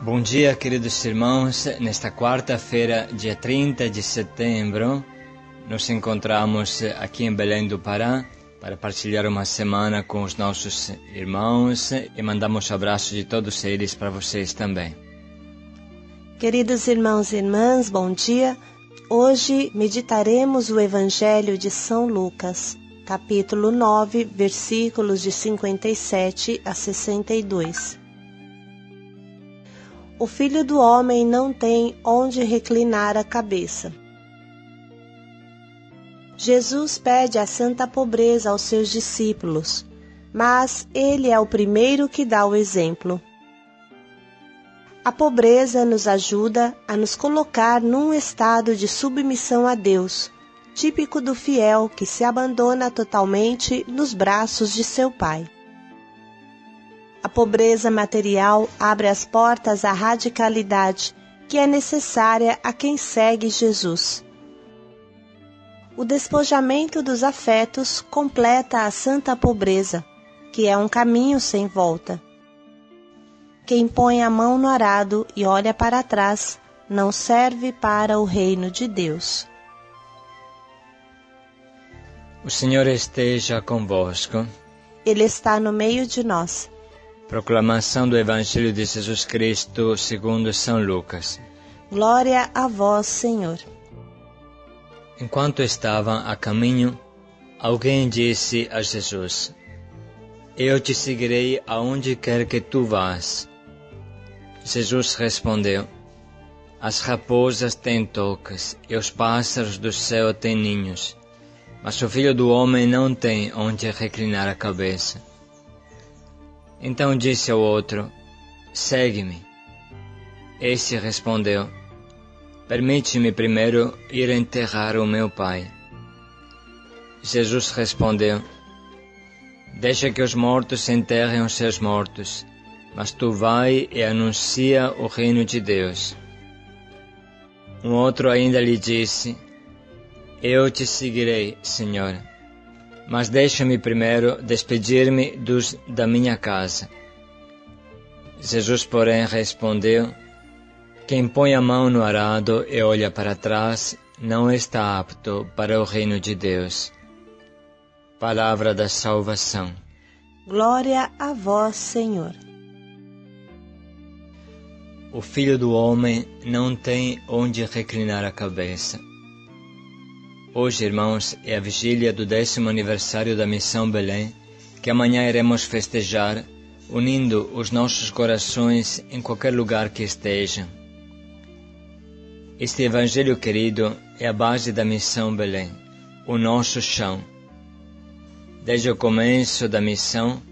Bom dia, queridos irmãos. Nesta quarta-feira, dia 30 de setembro, nos encontramos aqui em Belém do Pará para partilhar uma semana com os nossos irmãos e mandamos abraços de todos eles para vocês também. Queridos irmãos e irmãs, bom dia. Hoje meditaremos o Evangelho de São Lucas, capítulo 9, versículos de 57 a 62. O Filho do Homem não tem onde reclinar a cabeça. Jesus pede a santa pobreza aos seus discípulos, mas ele é o primeiro que dá o exemplo. A pobreza nos ajuda a nos colocar num estado de submissão a Deus, típico do fiel que se abandona totalmente nos braços de seu Pai. A pobreza material abre as portas à radicalidade que é necessária a quem segue Jesus. O despojamento dos afetos completa a santa pobreza, que é um caminho sem volta. Quem põe a mão no arado e olha para trás não serve para o reino de Deus. O Senhor esteja convosco. Ele está no meio de nós. Proclamação do Evangelho de Jesus Cristo segundo São Lucas. Glória a vós, Senhor. Enquanto estavam a caminho, alguém disse a Jesus: Eu te seguirei aonde quer que tu vás. Jesus respondeu: As raposas têm tocas e os pássaros do céu têm ninhos, mas o Filho do Homem não tem onde reclinar a cabeça. Então disse ao outro: Segue-me. Esse respondeu: Permite-me primeiro ir enterrar o meu pai. Jesus respondeu: Deixa que os mortos enterrem os seus mortos, mas tu vai e anuncia o reino de Deus. Um outro ainda lhe disse: Eu te seguirei, Senhor, mas deixa-me primeiro despedir-me dos da minha casa. Jesus, porém, respondeu: Quem põe a mão no arado e olha para trás não está apto para o reino de Deus. Palavra da salvação. Glória a vós, Senhor. O Filho do Homem não tem onde reclinar a cabeça. Hoje, irmãos, é a vigília do 10º aniversário da Missão Belém, que amanhã iremos festejar, unindo os nossos corações em qualquer lugar que estejam. Este Evangelho querido é a base da Missão Belém, o nosso chão. Desde o começo da missão,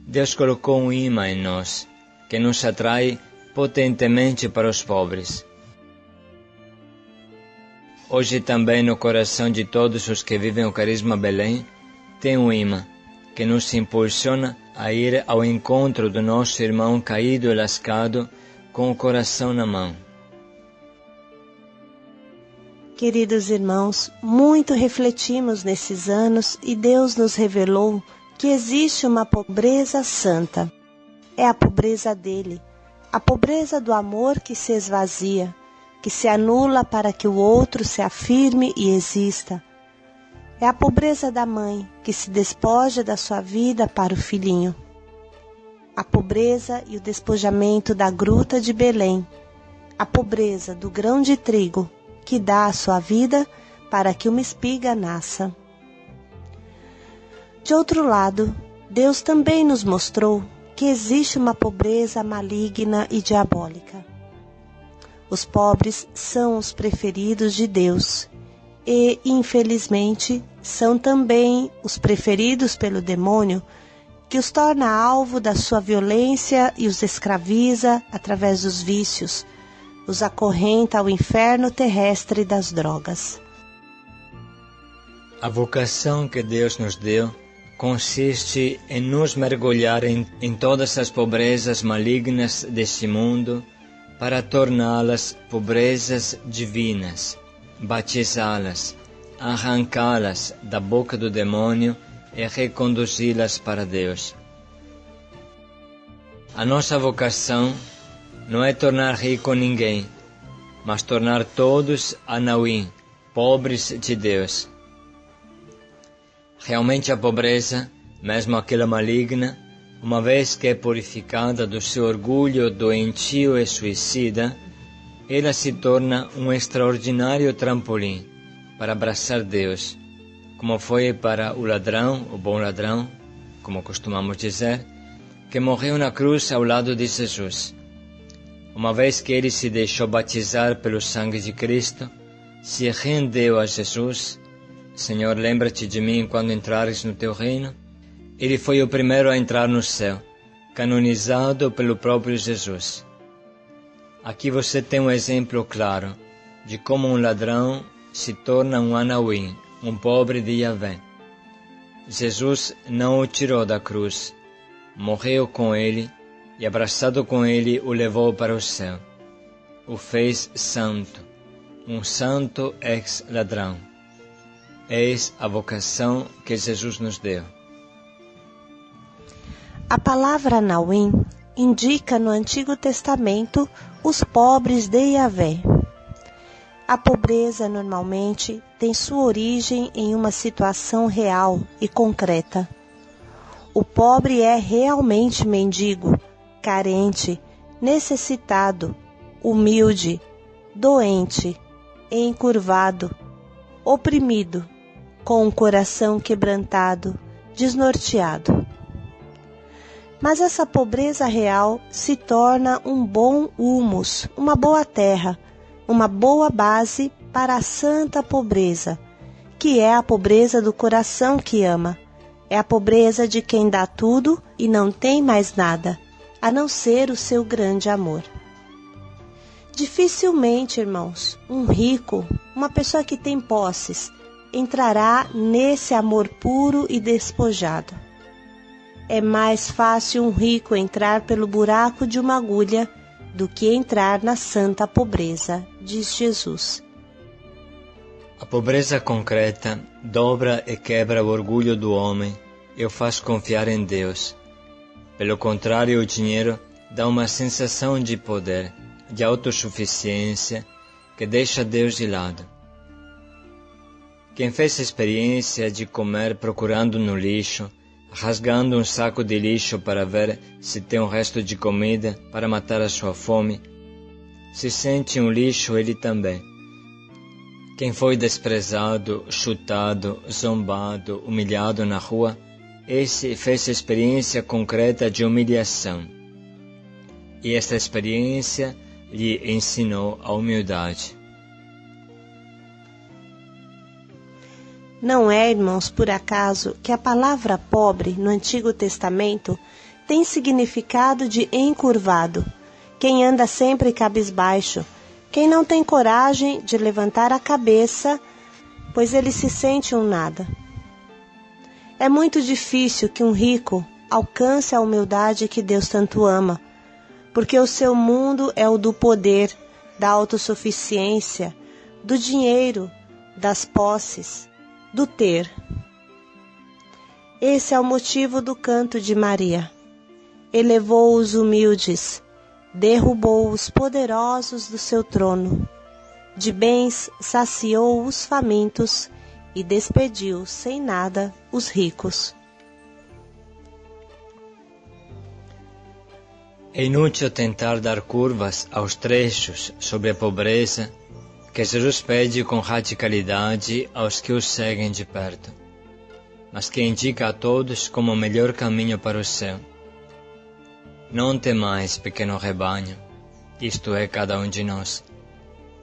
Deus colocou um imã em nós, que nos atrai potentemente para os pobres. Hoje também no coração de todos os que vivem o carisma Belém, tem um imã que nos impulsiona a ir ao encontro do nosso irmão caído e lascado com o coração na mão. Queridos irmãos, muito refletimos nesses anos e Deus nos revelou que existe uma pobreza santa. É a pobreza dele, a pobreza do amor que se esvazia, que se anula para que o outro se afirme e exista. É a pobreza da mãe, que se despoja da sua vida para o filhinho. A pobreza e o despojamento da gruta de Belém. A pobreza do grão de trigo, que dá a sua vida para que uma espiga nasça. De outro lado, Deus também nos mostrou que existe uma pobreza maligna e diabólica. Os pobres são os preferidos de Deus e, infelizmente, são também os preferidos pelo demônio, que os torna alvo da sua violência e os escraviza através dos vícios, os acorrenta ao inferno terrestre das drogas. A vocação que Deus nos deu consiste em nos mergulhar em todas as pobrezas malignas deste mundo, para torná-las pobrezas divinas, batizá-las, arrancá-las da boca do demônio e reconduzi-las para Deus. A nossa vocação não é tornar rico ninguém, mas tornar todos anauim, pobres de Deus. Realmente a pobreza, mesmo aquela maligna, uma vez que é purificada do seu orgulho doentio e suicida, ela se torna um extraordinário trampolim para abraçar Deus, como foi para o ladrão, o bom ladrão, como costumamos dizer, que morreu na cruz ao lado de Jesus. Uma vez que ele se deixou batizar pelo sangue de Cristo, se rendeu a Jesus, Senhor, lembra-te de mim quando entrares no teu reino, ele foi o primeiro a entrar no céu, canonizado pelo próprio Jesus. Aqui você tem um exemplo claro de como um ladrão se torna um anauim, um pobre de Yahvé. Jesus não o tirou da cruz, morreu com ele e, abraçado com ele, o levou para o céu. O fez santo, um santo ex-ladrão. Eis a vocação que Jesus nos deu. A palavra Anauim indica no Antigo Testamento os pobres de Yahvé. A pobreza normalmente tem sua origem em uma situação real e concreta. O pobre é realmente mendigo, carente, necessitado, humilde, doente, encurvado, oprimido, com o coração quebrantado, desnorteado. Mas essa pobreza real se torna um bom humus, uma boa terra, uma boa base para a santa pobreza, que é a pobreza do coração que ama. É a pobreza de quem dá tudo e não tem mais nada, a não ser o seu grande amor. Dificilmente, irmãos, um rico, uma pessoa que tem posses, entrará nesse amor puro e despojado. É mais fácil um rico entrar pelo buraco de uma agulha do que entrar na santa pobreza, diz Jesus. A pobreza concreta dobra e quebra o orgulho do homem e o faz confiar em Deus. Pelo contrário, o dinheiro dá uma sensação de poder, de autossuficiência, que deixa Deus de lado. Quem fez a experiência de comer procurando no lixo, rasgando um saco de lixo para ver se tem um resto de comida para matar a sua fome, se sente um lixo ele também. Quem foi desprezado, chutado, zombado, humilhado na rua, esse fez a experiência concreta de humilhação. E esta experiência lhe ensinou a humildade. Não é, irmãos, por acaso que a palavra pobre no Antigo Testamento tem significado de encurvado, quem anda sempre cabisbaixo, quem não tem coragem de levantar a cabeça, pois ele se sente um nada. É muito difícil que um rico alcance a humildade que Deus tanto ama, porque o seu mundo é o do poder, da autossuficiência, do dinheiro, das posses, do ter. Esse é o motivo do canto de Maria. Elevou os humildes, derrubou os poderosos do seu trono, de bens saciou os famintos e despediu sem nada os ricos. É inútil tentar dar curvas aos trechos sobre a pobreza que Jesus pede com radicalidade aos que o seguem de perto, mas que indica a todos como o melhor caminho para o céu. Não temais, pequeno rebanho, isto é, cada um de nós,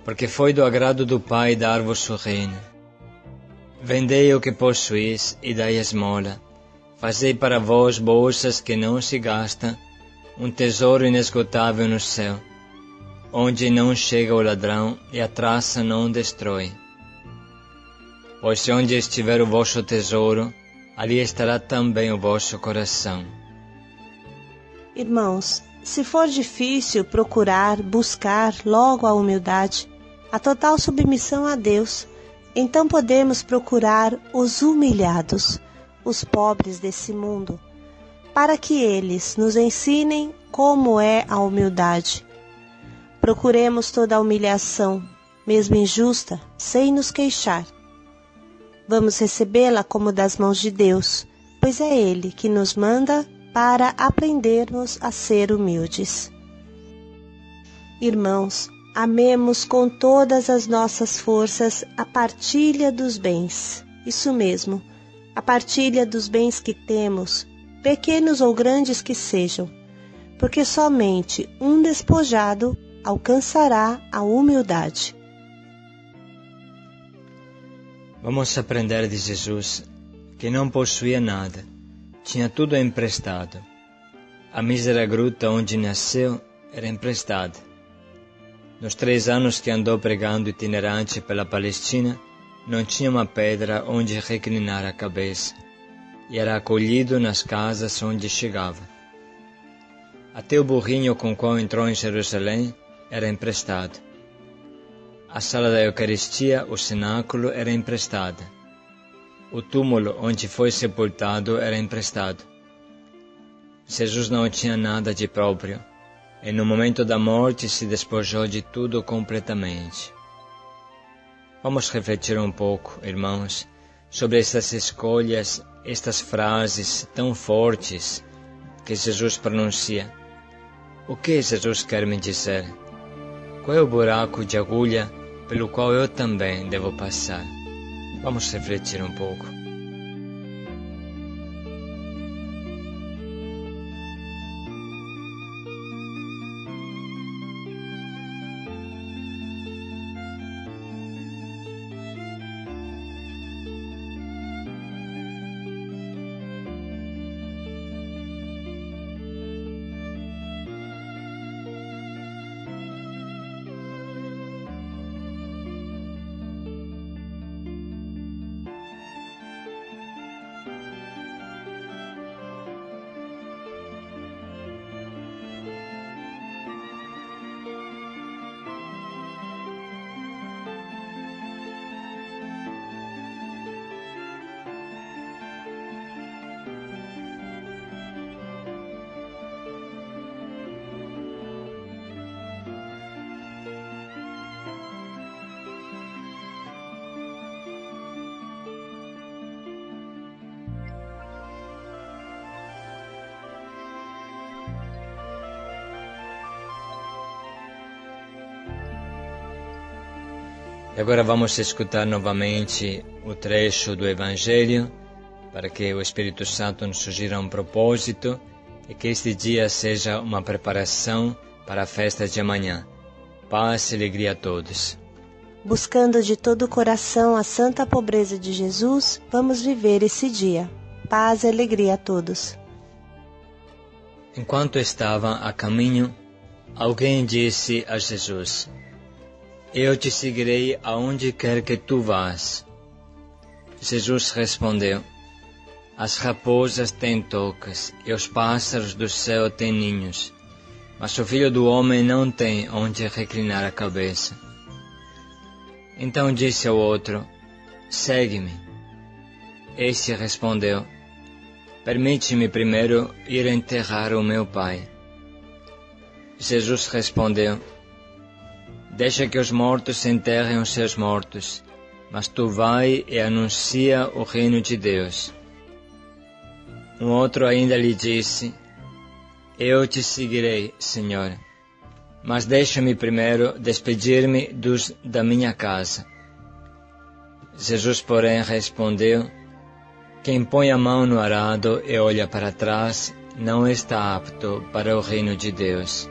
porque foi do agrado do Pai dar-vos o reino. Vendei o que possuís e dai esmola, fazei para vós bolsas que não se gastam, um tesouro inesgotável no céu, onde não chega o ladrão e a traça não destrói. Pois se onde estiver o vosso tesouro, ali estará também o vosso coração. Irmãos, se for difícil procurar, buscar logo a humildade, a total submissão a Deus, então podemos procurar os humilhados, os pobres desse mundo, para que eles nos ensinem como é a humildade, procuremos toda a humilhação, mesmo injusta, sem nos queixar. Vamos recebê-la como das mãos de Deus, pois é Ele que nos manda para aprendermos a ser humildes. Irmãos, amemos com todas as nossas forças a partilha dos bens. Isso mesmo, a partilha dos bens que temos, pequenos ou grandes que sejam, porque somente um despojado alcançará a humildade. Vamos aprender de Jesus, que não possuía nada, tinha tudo emprestado. A mísera gruta onde nasceu era emprestada. Nos 3 anos que andou pregando itinerante pela Palestina, não tinha uma pedra onde reclinar a cabeça, e era acolhido nas casas onde chegava. Até o burrinho com qual entrou em Jerusalém era emprestado. A sala da Eucaristia, o cenáculo, era emprestada. O túmulo onde foi sepultado era emprestado. Jesus não tinha nada de próprio, e no momento da morte se despojou de tudo completamente. Vamos refletir um pouco, irmãos, sobre estas escolhas, estas frases tão fortes que Jesus pronuncia. O que Jesus quer me dizer? Qual é o buraco de agulha pelo qual eu também devo passar? Vamos refletir um pouco. E agora vamos escutar novamente o trecho do Evangelho, para que o Espírito Santo nos sugira um propósito e que este dia seja uma preparação para a festa de amanhã. Paz e alegria a todos. Buscando de todo o coração a santa pobreza de Jesus, vamos viver esse dia. Paz e alegria a todos. Enquanto estavam a caminho, alguém disse a Jesus: Eu te seguirei aonde quer que tu vás. Jesus respondeu: As raposas têm tocas e os pássaros do céu têm ninhos, mas o Filho do Homem não tem onde reclinar a cabeça. Então disse ao outro: Segue-me. Esse respondeu: Permite-me primeiro ir enterrar o meu pai. Jesus respondeu: Deixa que os mortos enterrem os seus mortos, mas tu vai e anuncia o reino de Deus. Um outro ainda lhe disse: Eu te seguirei, Senhor, mas deixa-me primeiro despedir-me dos da minha casa. Jesus, porém, respondeu: Quem põe a mão no arado e olha para trás não está apto para o reino de Deus.